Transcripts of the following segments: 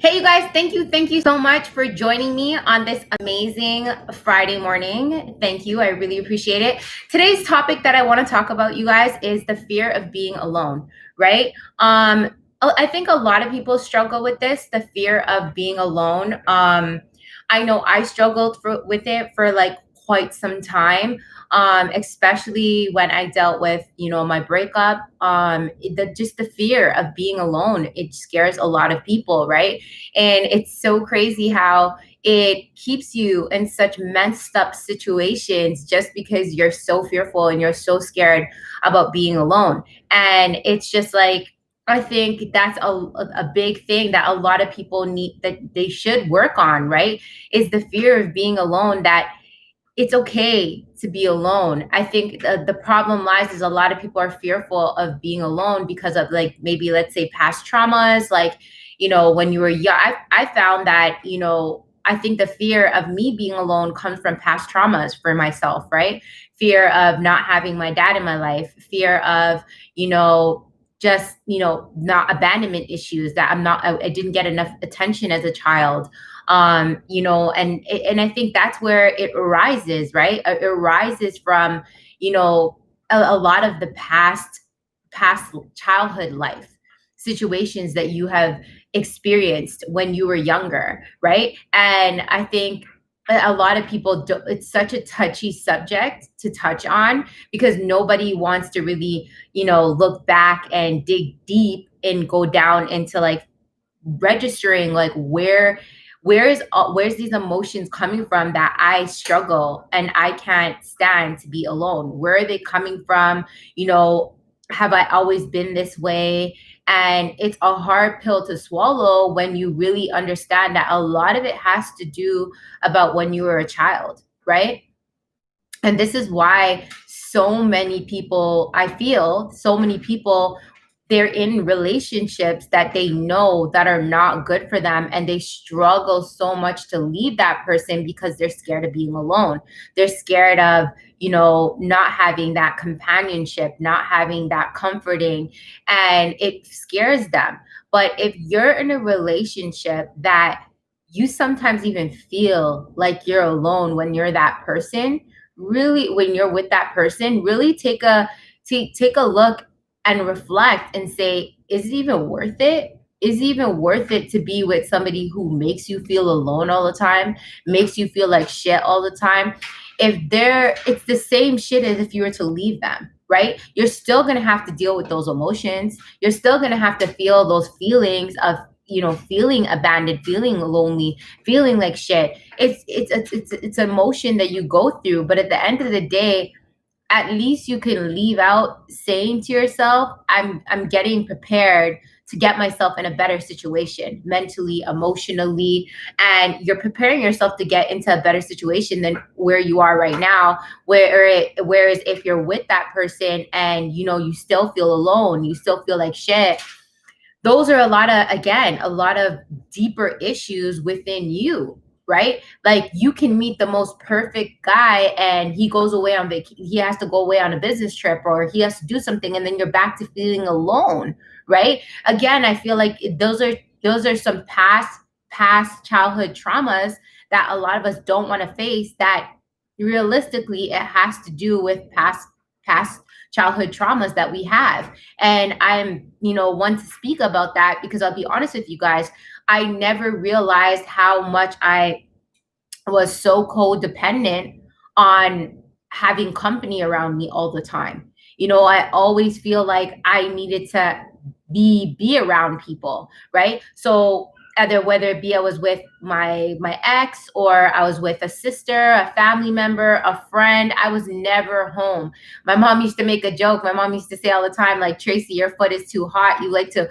Hey, you guys, thank you so much for joining me on this amazing Friday morning. Thank you. I really appreciate it. Today's topic that I want to talk about, you guys, is the fear of being alone, right? I think a lot of people struggle with this, the fear of being alone. I know I struggled with it for like quite some time, especially when I dealt with, my breakup. Just the fear of being alone, it scares a lot of people, right? And it's so crazy how it keeps you in such messed up situations just because you're so fearful and you're so scared about being alone. And it's just like, I think that's a big thing that a lot of people need, that they should work on, right? Is the fear of being alone, that it's okay to be alone. I think the problem lies is a lot of people are fearful of being alone because of, like, maybe let's say past traumas, like, when you were young. I found that, I think the fear of me being alone comes from past traumas for myself, right? Fear of not having my dad in my life, fear of, just, not abandonment issues, that I didn't get enough attention as a child. And I think that's where it arises, right? It arises from, a lot of the past childhood life situations that you have experienced when you were younger, right? And I think a lot of people do, it's such a touchy subject to touch on because nobody wants to really, look back and dig deep and go down into, like, registering, like, where's these emotions coming from that I struggle and I can't stand to be alone? Where are they coming from? you know have I always been this way? And it's a hard pill to swallow when you really understand that a lot of it has to do about when you were a child, right? And this is why so many people, I feel so many people, they're in relationships that they know that are not good for them, and they struggle so much to leave that person because they're scared of being alone. They're scared of, not having that companionship, not having that comforting, and it scares them. But if you're in a relationship that you sometimes even feel like you're alone when you're that person, really, when you're with that person, really take a look and reflect and say, is it even worth it? Is it even worth it to be with somebody who makes you feel alone all the time, makes you feel like shit all the time? If they're It's the same shit as if you were to leave them, right? You're still going to have to deal with those emotions. You're still going to have to feel those feelings of, feeling abandoned, feeling lonely, feeling like shit. It's emotion that you go through, but at the end of the day, at least you can leave out saying to yourself, I'm getting prepared to get myself in a better situation mentally, emotionally, and you're preparing yourself to get into a better situation than where you are right now. Whereas if you're with that person and, you still feel alone, you still feel like shit, those are a lot of deeper issues within you, right? Like, you can meet the most perfect guy and he has to go away on a business trip, or he has to do something, and then you're back to feeling alone, right? Again, I feel like those are some past childhood traumas that a lot of us don't want to face, that realistically it has to do with past childhood traumas that we have. And I'm, one to speak about that because I'll be honest with you guys, I never realized how much I was so codependent on having company around me all the time. I always feel like I needed to be around people, right? So either whether it be I was with my ex, or I was with a sister, a family member, a friend, I was never home. My mom used to make a joke. My mom used to say all the time, like, Tracy, your foot is too hot. You like to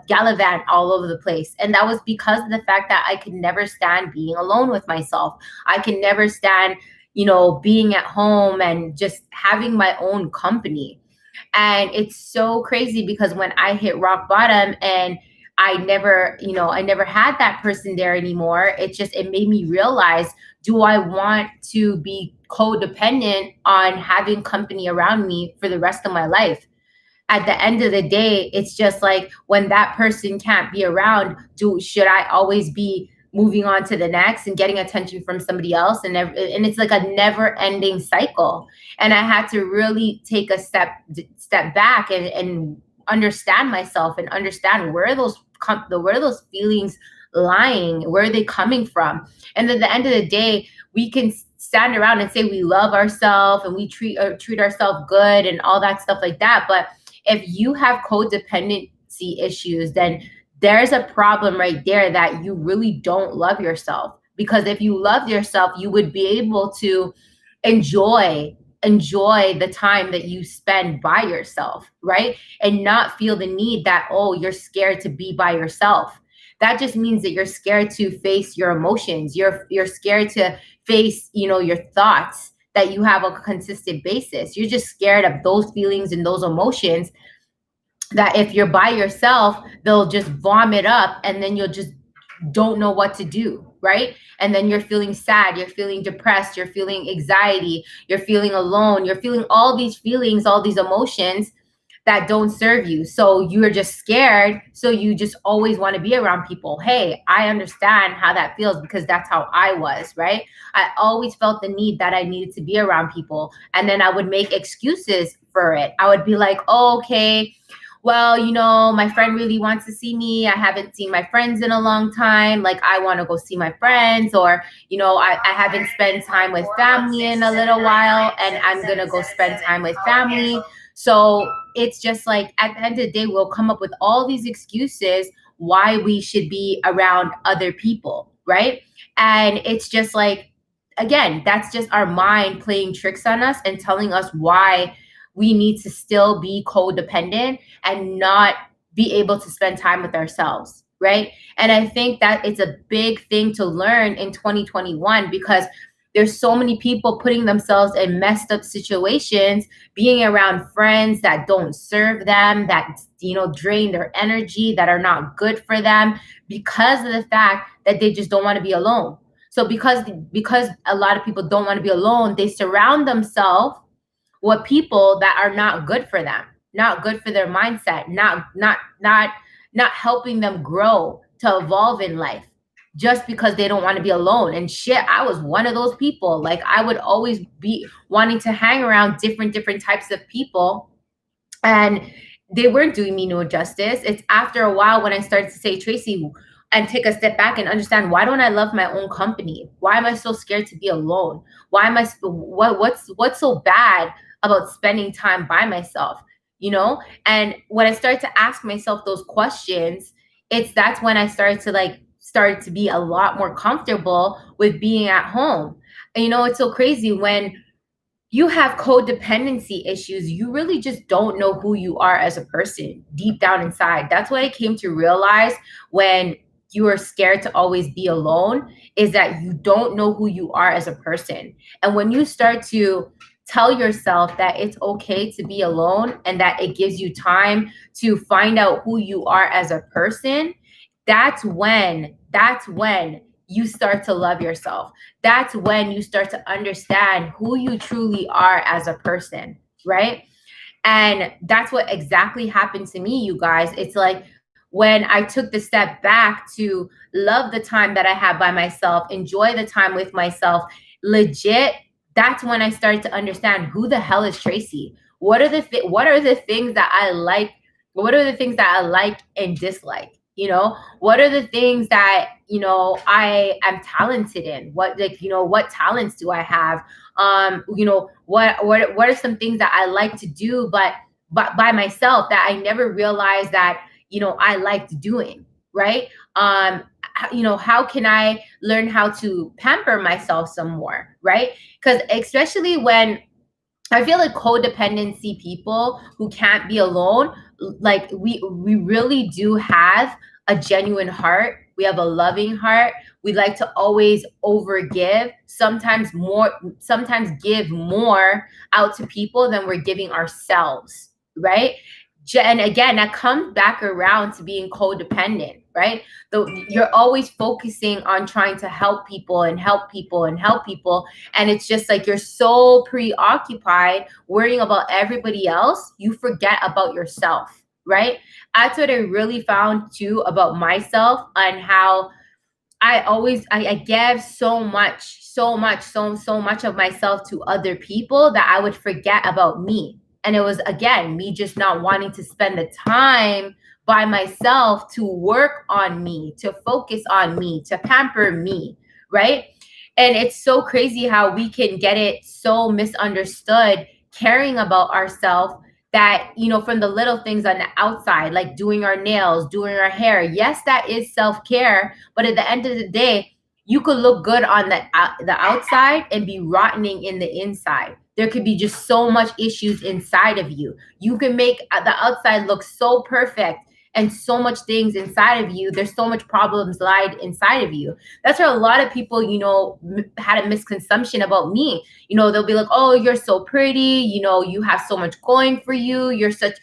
gallivant all over the place. And that was because of the fact that I could never stand being alone with myself. I can never stand, being at home and just having my own company. And it's so crazy because when I hit rock bottom and I never had that person there anymore, it made me realize, do I want to be codependent on having company around me for the rest of my life? at the end of the day, it's just like when that person can't be around, should I always be moving on to the next and getting attention from somebody else, and it's like a never ending cycle. And I had to really take a step back and understand myself and understand where are those feelings lying, where are they coming from. And at the end of the day, we can stand around and say we love ourselves and we treat ourselves good and all that stuff like that, but if you have codependency issues, then there's a problem right there, that you really don't love yourself. Because if you love yourself, you would be able to enjoy the time that you spend by yourself, right? And not feel the need that, oh, you're scared to be by yourself. That just means that you're scared to face your emotions. You're scared to face, your thoughts that you have on a consistent basis. You're just scared of those feelings and those emotions, that if you're by yourself, they'll just vomit up, and then you'll just don't know what to do, right? And then you're feeling sad, you're feeling depressed, you're feeling anxiety, you're feeling alone, you're feeling all these feelings, all these emotions that don't serve you. So you're just scared. So you just always want to be around people. Hey, I understand how that feels, because that's how I was, right? I always felt the need that I needed to be around people. And then I would make excuses for it. I would be like, oh, okay, well, my friend really wants to see me. I haven't seen my friends in a long time. Like, I want to go see my friends, or, I haven't spent time with family in a little while, and I'm going to go spend time with family. So it's just like, at the end of the day, we'll come up with all these excuses why we should be around other people, right? And it's just like, again, that's just our mind playing tricks on us and telling us why we need to still be codependent and not be able to spend time with ourselves, right? And I think that it's a big thing to learn in 2021, because there's so many people putting themselves in messed up situations, being around friends that don't serve them, that drain their energy, that are not good for them, because of the fact that they just don't want to be alone. So because a lot of people don't want to be alone, they surround themselves with people that are not good for them, not good for their mindset, not helping them grow to evolve in life, just because they don't want to be alone. And shit, I was one of those people. Like, I would always be wanting to hang around different types of people, and they weren't doing me no justice. It's after a while when I started to say, Tracy, and take a step back and understand, why don't I love my own company? Why am I so scared to be alone? Why am I what's so bad about spending time by myself? And when I started to ask myself those questions, that's when I started to be a lot more comfortable with being at home. And it's so crazy, when you have codependency issues, you really just don't know who you are as a person deep down inside. That's what I came to realize when you are scared to always be alone, is that you don't know who you are as a person. And when you start to tell yourself that it's okay to be alone, and that it gives you time to find out who you are as a person, that's when you start to love yourself. That's when you start to understand who you truly are as a person, right? And that's what exactly happened to me, you guys. It's like, when I took the step back to love the time that I have by myself, enjoy the time with myself, legit, that's when I started to understand, who the hell is Tracy? What are the things that I like? What are the things that I like and dislike? What are the things that I am talented in? What talents do I have? What are some things that I like to do, but by myself, that I never realized that I liked doing, right? How can I learn how to pamper myself some more, right? Because especially when I feel like codependency people who can't be alone, like, we really do have a genuine heart. We have a loving heart. We like to always overgive, sometimes give more out to people than we're giving ourselves, right? And again, that comes back around to being codependent, right? You're always focusing on trying to help people and help people and help people. And it's just like you're so preoccupied worrying about everybody else, you forget about yourself, right? That's what I really found too about myself, and how I gave so much of myself to other people that I would forget about me. And it was again me just not wanting to spend the time by myself to work on me, to focus on me, to pamper me, right? And it's so crazy how we can get it so misunderstood caring about ourselves, that from the little things on the outside, like doing our nails, doing our hair. Yes, that is self-care, but at the end of the day, you could look good on the outside and be rottening in the inside. There could be just so much issues inside of you. You can make the outside look so perfect, and so much things inside of you, there's so much problems lied inside of you. That's where a lot of people had a misconception about me. They'll be like, oh, you're so pretty, you have so much going for you, you're so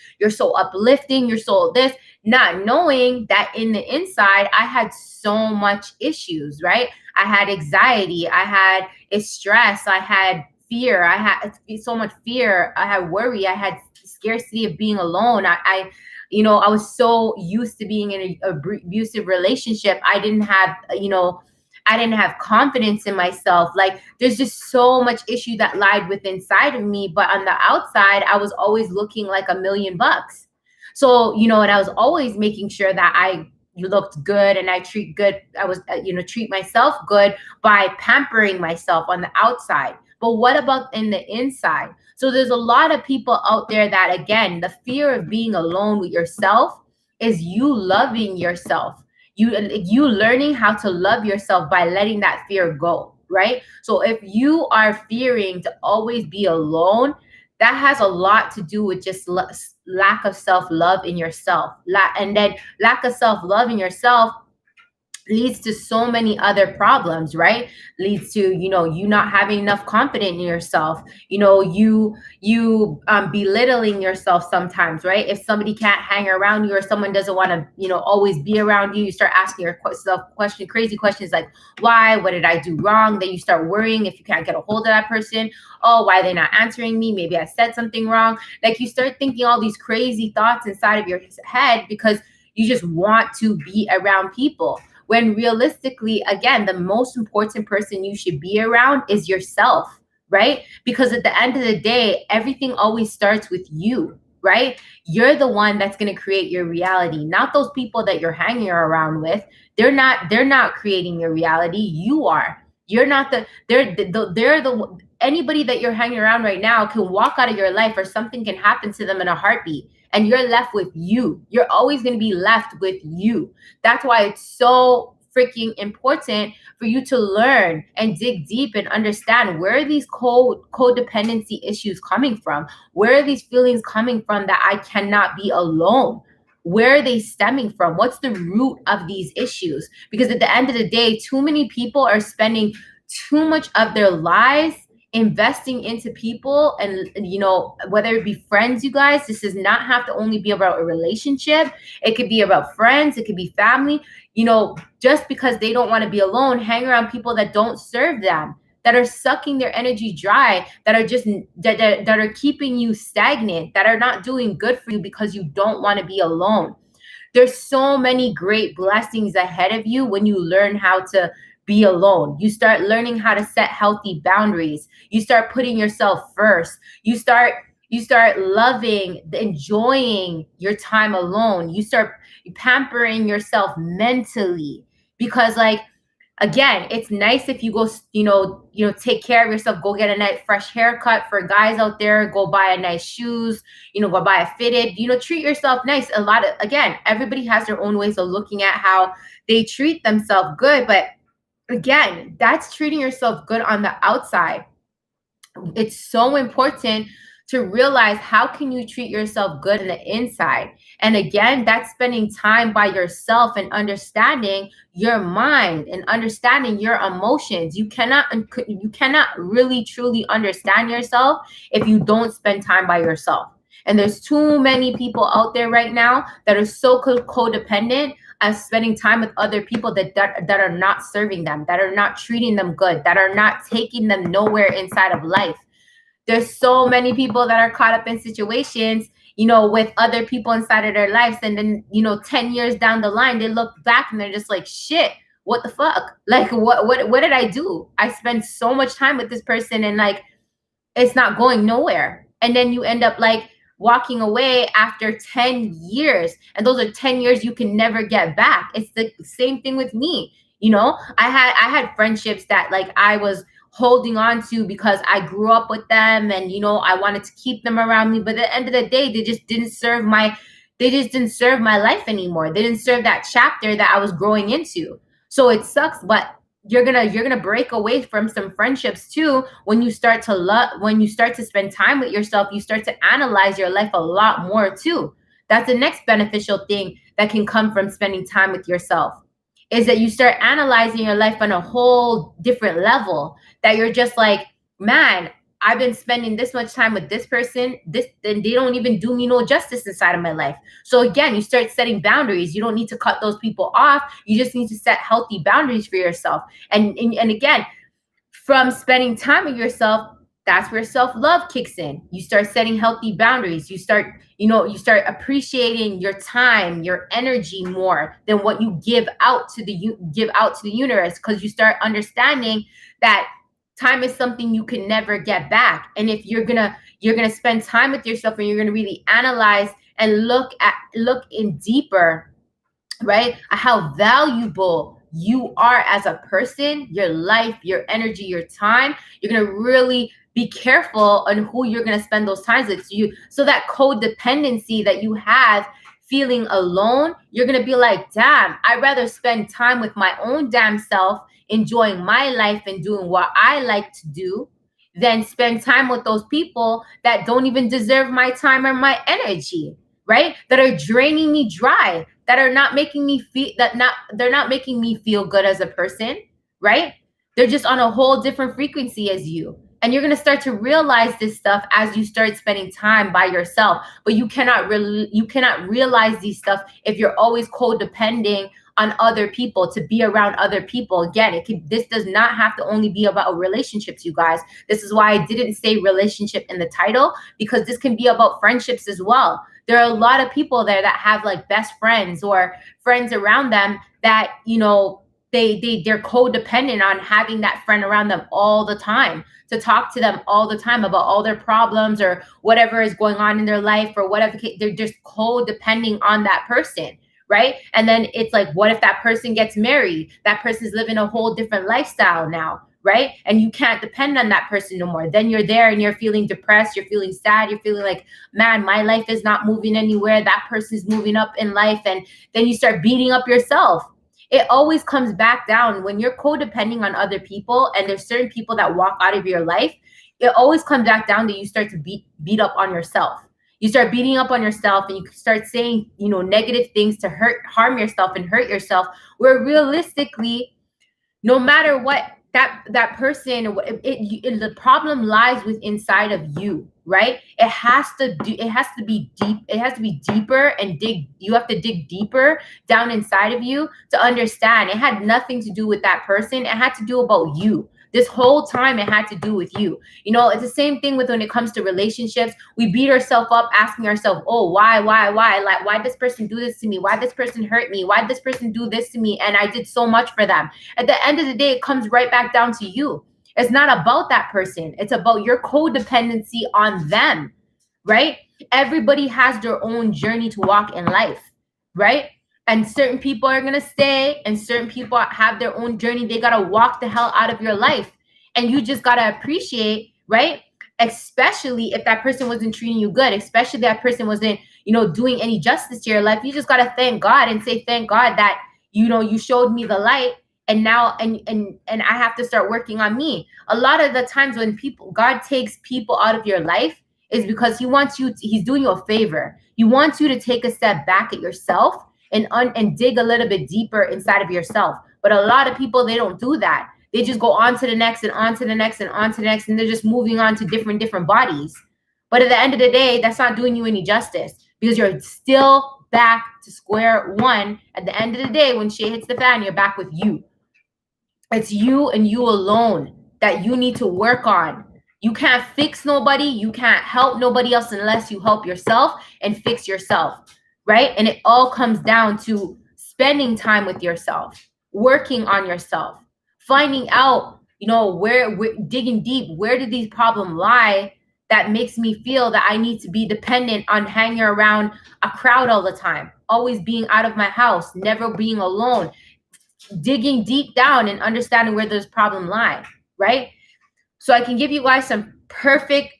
uplifting, you're so this, not knowing that in the inside I had so much issues, right? I had anxiety, I had stress, I had fear, I had so much fear, I had worry, I had scarcity of being alone. I was so used to being in a abusive relationship. I didn't have confidence in myself. Like, there's just so much issue that lied within inside of me. But on the outside, I was always looking like $1,000,000. So, and I was always making sure that I looked good and I treat myself good by pampering myself on the outside. But what about in the inside? So there's a lot of people out there that, again, the fear of being alone with yourself is you loving yourself. You learning how to love yourself by letting that fear go, right? So if you are fearing to always be alone, that has a lot to do with just lack of self-love in yourself. And then lack of self-love in yourself leads to so many other problems, right? Leads to you not having enough confidence in yourself, you belittling yourself sometimes, right? If somebody can't hang around you, or someone doesn't want to always be around you, you start asking yourself crazy questions like, why? What did I do wrong? Then you start worrying if you can't get a hold of that person. Oh, why are they not answering me? Maybe I said something wrong. Like, you start thinking all these crazy thoughts inside of your head because you just want to be around people, when realistically, again, the most important person you should be around is yourself, right? Because at the end of the day, everything always starts with you, right? You're the one that's going to create your reality, not those people that you're hanging around with. They're not creating your reality. You are. You're not anybody that you're hanging around right now can walk out of your life, or something can happen to them in a heartbeat, and you're left with you. You're always going to be left with you. That's why it's so freaking important for you to learn and dig deep and understand, where are these codependency issues coming from? Where are these feelings coming from that I cannot be alone? Where are they stemming from? What's the root of these issues? Because at the end of the day, too many people are spending too much of their lives investing into people, and whether it be friends, you guys, this does not have to only be about a relationship. It could be about friends, it could be family. Just because they don't want to be alone, hang around people that don't serve them, that are sucking their energy dry, that are just that are keeping you stagnant, that are not doing good for you because you don't want to be alone. There's so many great blessings ahead of you when you learn how to be alone. You start learning how to set healthy boundaries. You start putting yourself first. You start loving, enjoying your time alone. You start pampering yourself mentally, because, like, again, it's nice if you go, take care of yourself, go get a nice fresh haircut. For guys out there, go buy a nice shoes, go buy a fitted, treat yourself nice. Again, everybody has their own ways of looking at how they treat themselves good. But again, that's treating yourself good on the outside. It's so important to realize, how can you treat yourself good in the inside? And again, that's spending time by yourself and understanding your mind and understanding your emotions. You cannot really truly understand yourself if you don't spend time by yourself. And there's too many people out there right now that are so codependent as spending time with other people that are not serving them, that are not treating them good, that are not taking them nowhere inside of life. There's so many people that are caught up in situations, with other people inside of their lives. And then, 10 years down the line, they look back and they're just like, shit, what the fuck? Like, what did I do? I spent so much time with this person and like, it's not going nowhere. And then you end up like walking away after 10 years. And those are 10 years you can never get back. It's the same thing with me. I had friendships that like I was holding on to because I grew up with them and I wanted to keep them around me. But at the end of the day, they just didn't serve my life anymore. They didn't serve that chapter that I was growing into. So it sucks, but you're gonna break away from some friendships too when you start to spend time with yourself. You start to analyze your life a lot more too. That's the next beneficial thing that can come from spending time with yourself, is that you start analyzing your life on a whole different level, that you're just like, man, I've been spending this much time with this person, and they don't even do me no justice inside of my life. So again, you start setting boundaries. You don't need to cut those people off. You just need to set healthy boundaries for yourself. And again, from spending time with yourself, that's where self-love kicks in. You start setting healthy boundaries. You start appreciating your time, your energy more than what you give out to the universe, because you start understanding that time is something you can never get back. And if you're gonna spend time with yourself and you're gonna really analyze and look in deeper, right, how valuable you are as a person, your life, your energy, your time, you're going to really be careful on who you're going to spend those times with. So that codependency that you have, feeling alone, you're going to be like, damn, I'd rather spend time with my own damn self, enjoying my life and doing what I like to do, than spend time with those people that don't even deserve my time or my energy, right? That are draining me dry, that are not making me feel they're not making me feel good as a person, right? They're just on a whole different frequency as you. And you're going to start to realize this stuff as you start spending time by yourself. But you cannot realize these stuff if you're always codepending on other people, to be around other people. Again, this does not have to only be about relationships, you guys. This is why I didn't say relationship in the title, because this can be about friendships as well. There are a lot of people there that have like best friends or friends around them that, they're codependent on having that friend around them all the time, to talk to them all the time about all their problems or whatever is going on in their life or whatever. They're just codepending on that person, right? And then it's like, what if that person gets married? That person's living a whole different lifestyle now, right? And you can't depend on that person no more. Then you're there and you're feeling depressed, you're feeling sad, you're feeling like, man, my life is not moving anywhere. That person's moving up in life. And then you start beating up yourself. It always comes back down when you're codepending on other people, and there's certain people that walk out of your life. It always comes back down that you start to beat up on yourself. You start beating up on yourself, and you start saying, negative things to harm yourself and hurt yourself, where realistically, no matter what, that person, the problem lies with inside of you, right? It has to be deep. It has to be deeper, and you have to dig deeper down inside of you to understand. It had nothing to do with that person. It had to do about you. This whole time it had to do with you. It's the same thing with when it comes to relationships. We beat ourselves up asking ourselves, oh, why? Like, why this person do this to me? Why this person hurt me? Why this person do this to me? And I did so much for them. At the end of the day, it comes right back down to you. It's not about that person. It's about your codependency on them, right? Everybody has their own journey to walk in life, right? And certain people are going to stay, and certain people have their own journey. They got to walk the hell out of your life. And you just got to appreciate, right? Especially if that person wasn't treating you good, especially if that person wasn't, doing any justice to your life. You just got to thank God and say, thank God that, you showed me the light. And now, and I have to start working on me. A lot of the times when God takes people out of your life is because he's doing you a favor. He wants you to take a step back at yourself and dig a little bit deeper inside of yourself. But a lot of people, they don't do that. They just go on to the next and on to the next and on to the next, and they're just moving on to different bodies, But at the end of the day, that's not doing you any justice, because you're still back to square one. At the end of the day, when shit hits the fan, you're back with you. It's you and you alone that you need to work on. You can't fix nobody. You can't help nobody else unless you help yourself and fix yourself, right? And it all comes down to spending time with yourself, working on yourself, finding out, where digging deep, where did these problems lie that makes me feel that I need to be dependent on hanging around a crowd all the time, always being out of my house, never being alone, digging deep down and understanding where those problems lie, right? So I can give you guys some perfectly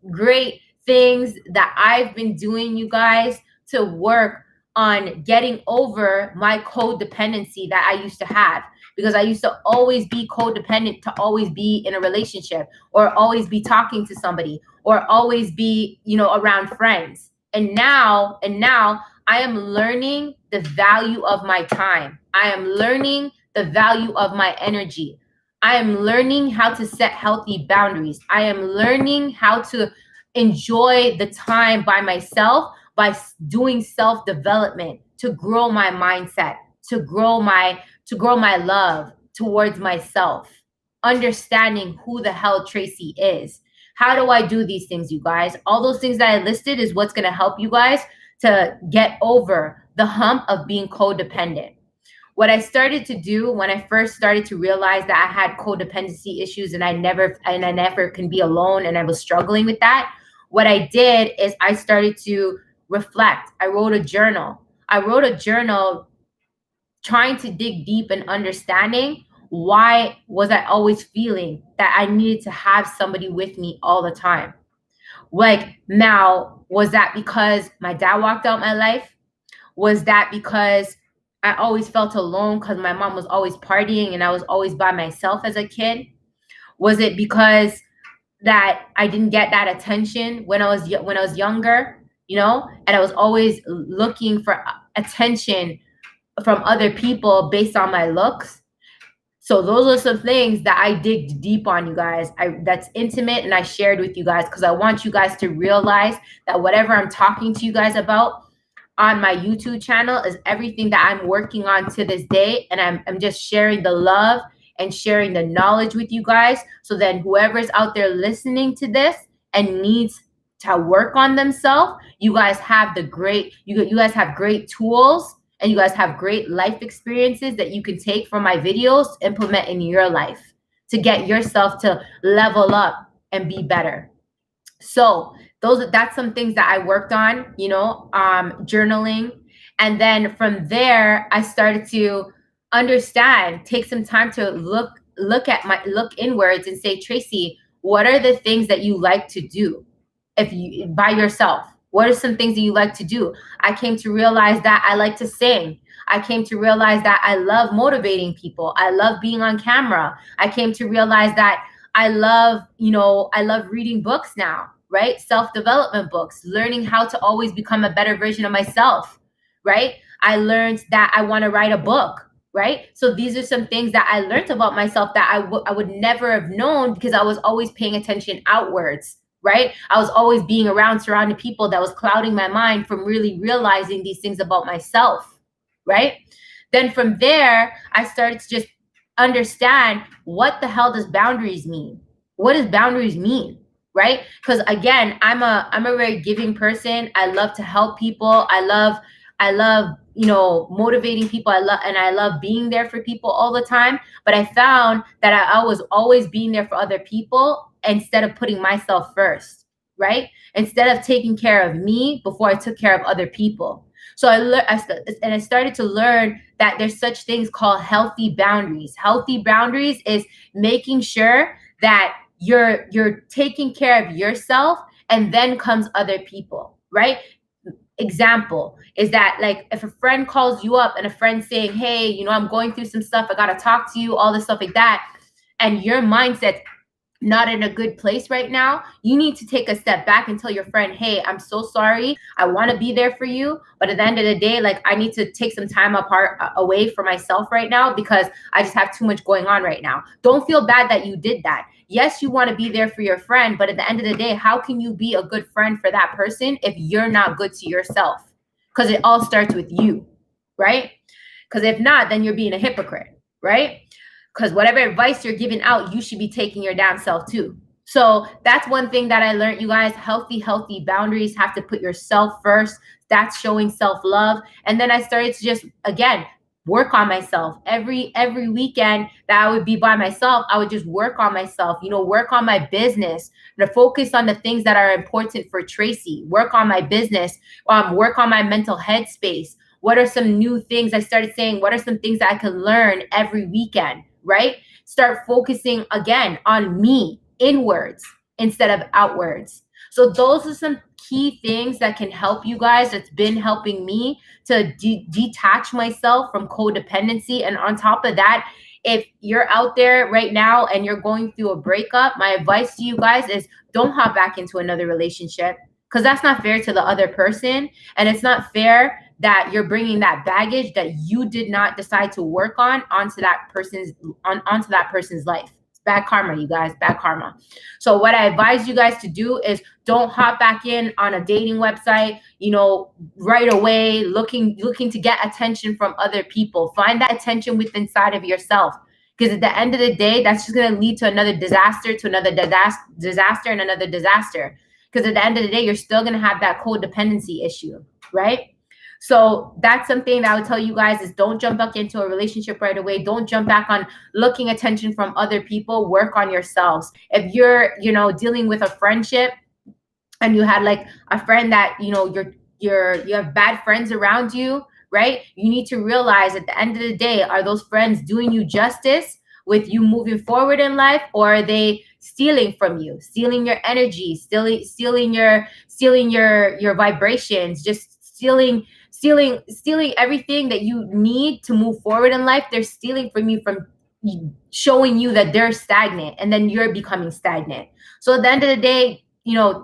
great things that I've been doing, you guys, to work on getting over my codependency that I used to have. Because I used to always be codependent, to always be in a relationship, or always be talking to somebody, or always be, around friends. And now I am learning the value of my time. I am learning the value of my energy. I am learning how to set healthy boundaries. I am learning how to enjoy the time by myself, by doing self-development, to grow my mindset, to grow my love towards myself, understanding who the hell Tracy is. How do I do these things, you guys? All those things that I listed is what's going to help you guys to get over the hump of being codependent. What I started to do when I first started to realize that I had codependency issues, and I never can be alone, and I was struggling with that, what I did is I started to reflect. I wrote a journal. Trying to dig deep and understanding why was I always feeling that I needed to have somebody with me all the time. Like, now, was that because my dad walked out my life? Was that because I always felt alone because my mom was always partying and I was always by myself as a kid? Was it because that I didn't get that attention when I was younger, and I was always looking for attention from other people based on my looks? So those are some things that I dig deep on, you guys. That's intimate, and I shared with you guys because I want you guys to realize that whatever I'm talking to you guys about on my YouTube channel is everything that I'm working on to this day. And I'm just sharing the love and sharing the knowledge with you guys. So then whoever's out there listening to this and needs to work on themselves, you guys have you guys have great tools, and you guys have great life experiences that you can take from my videos to implement in your life to get yourself to level up and be better. So that's some things that I worked on, journaling. And then from there, I started to understand, take some time to look inwards and say, Tracy, what are the things that you like to do if you by yourself? What are some things that you like to do? I came to realize that I like to sing. I came to realize that I love motivating people. I love being on camera. I came to realize that I love reading books now, right? Self-development books, learning how to always become a better version of myself, right? I learned that I want to write a book, right? So these are some things that I learned about myself that I would never have known because I was always paying attention outwards, right? I was always being surrounded people that was clouding my mind from really realizing these things about myself, right? Then from there, I started to just understand, what the hell does boundaries mean? What does boundaries mean? Right? Because again, I'm a very giving person. I love to help people. I love motivating people. I love being there for people all the time. But I found that I was always being there for other people instead of putting myself first, right? Instead of taking care of me before I took care of other people. So I started to learn that there's such things called healthy boundaries. Healthy boundaries is making sure that you're taking care of yourself, and then comes other people, right? Example is that, like, if a friend calls you up and a friend saying, hey, I'm going through some stuff, I got to talk to you, all this stuff like that, and your mindset not in a good place right now, you need to take a step back and tell your friend, hey, I'm so sorry. I want to be there for you. But at the end of the day, like, I need to take some time away for myself right now because I just have too much going on right now. Don't feel bad that you did that. Yes, you want to be there for your friend, but at the end of the day, how can you be a good friend for that person if you're not good to yourself? Because it all starts with you, right? Because if not, then you're being a hypocrite, right? Because whatever advice you're giving out, you should be taking your damn self too. So that's one thing that I learned, you guys. Healthy boundaries. Have to put yourself first. That's showing self-love. And then I started to just, again, work on myself. Every weekend that I would be by myself, I would just work on myself, work on my business, to focus on the things that are important for Tracy, work on my business, work on my mental headspace. What are some new things? I started saying, what are some things that I can learn every weekend, right? Start focusing again on me, inwards instead of outwards. So those are some key things that can help you guys. That's been helping me to detach myself from codependency. And on top of that, if you're out there right now and you're going through a breakup, my advice to you guys is don't hop back into another relationship, because that's not fair to the other person. And it's not fair that you're bringing that baggage that you did not decide to work on onto that person's life. It's bad karma, you guys, bad karma. So what I advise you guys to do is don't hop back in on a dating website, right away, looking to get attention from other people. Find that attention within inside of yourself. Because at the end of the day, that's just going to lead to another disaster, and another disaster. Because at the end of the day, you're still going to have that codependency issue, right? So that's something that I would tell you guys is don't jump back into a relationship right away. Don't jump back on looking attention from other people. Work on yourselves. If you're, dealing with a friendship and you had like a friend that, you have bad friends around you, right? You need to realize at the end of the day, are those friends doing you justice with you moving forward in life, or are they stealing from you, stealing your energy, stealing your vibrations, just stealing everything that you need to move forward in life? They're stealing from you, from showing you that they're stagnant, and then you're becoming stagnant. So at the end of the day,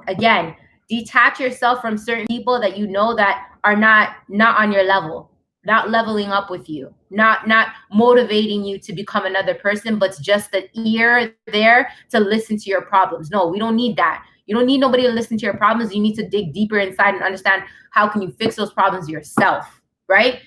again, detach yourself from certain people that that are not on your level, not leveling up with you, not motivating you to become another person, but just an ear there to listen to your problems. No, we don't need that. You don't need nobody to listen to your problems. You need to dig deeper inside and understand how can you fix those problems yourself, right?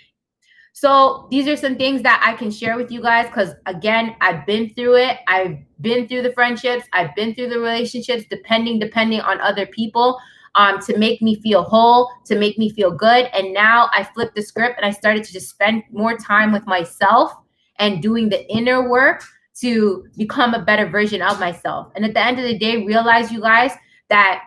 So these are some things that I can share with you guys, because again, I've been through it. I've been through the friendships. I've been through the relationships, depending on other people, to make me feel whole, to make me feel good. And now I flipped the script and I started to just spend more time with myself and doing the inner work to become a better version of myself. And at the end of the day, realize, you guys, that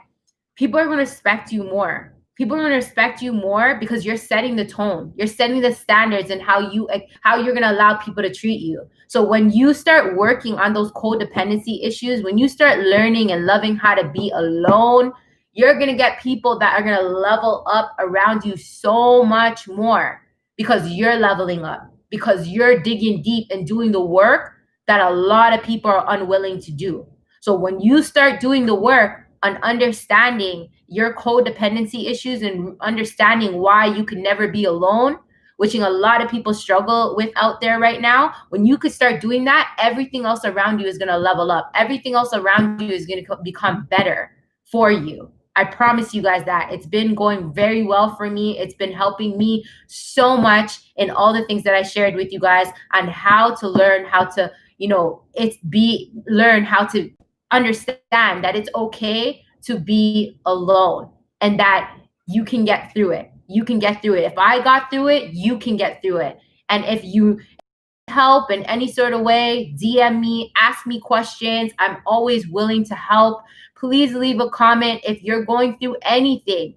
people are going to respect you more. People are going to respect you more because you're setting the tone. You're setting the standards and how you're going to allow people to treat you. So when you start working on those codependency issues, when you start learning and loving how to be alone, you're going to get people that are going to level up around you so much more, because you're leveling up, because you're digging deep and doing the work that a lot of people are unwilling to do. So when you start doing the work on understanding your codependency issues and understanding why you can never be alone, which a lot of people struggle with out there right now, when you could start doing that, everything else around you is going to level up. Everything else around you is going to become better for you. I promise you guys that. It's been going very well for me. It's been helping me so much in all the things that I shared with you guys on how to learn how to, learn how to understand that it's okay to be alone, and that you can get through it. You can get through it. If I got through it, you can get through it. And if you help in any sort of way, DM me, ask me questions. I'm always willing to help. Please leave a comment if you're going through anything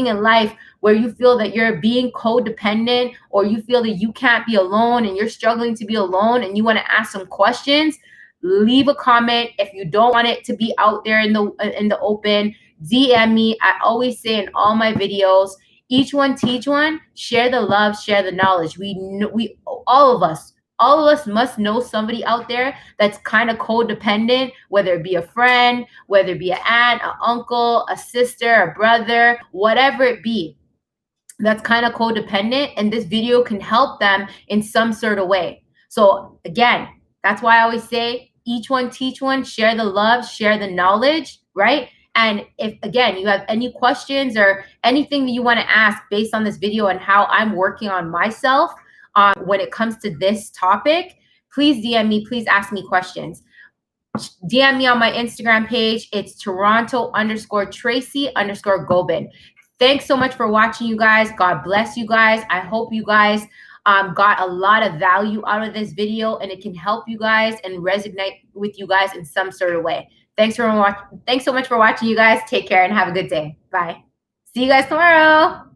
in life where you feel that you're being codependent, or you feel that you can't be alone and you're struggling to be alone and you want to ask some questions. Leave a comment. If you don't want it to be out there in the open, DM me. I always say in all my videos, each one teach one, share the love, share the knowledge. We all of us must know somebody out there that's kind of codependent, whether it be a friend, whether it be an aunt, an uncle, a sister, a brother, whatever it be, that's kind of codependent, and this video can help them in some sort of way. So again, that's why I always say, each one teach one, share the love, share the knowledge, right? And if, again, you have any questions or anything that you want to ask based on this video and how I'm working on myself when it comes to this topic, please DM me, please ask me questions. DM me on my Instagram page. It's Toronto_Tracy_Gobin. Thanks so much for watching, you guys. God bless you guys. I hope you guys got a lot of value out of this video and it can help you guys and resonate with you guys in some sort of way. Thanks so much for watching, you guys. Take care and have a good day. Bye. See you guys tomorrow.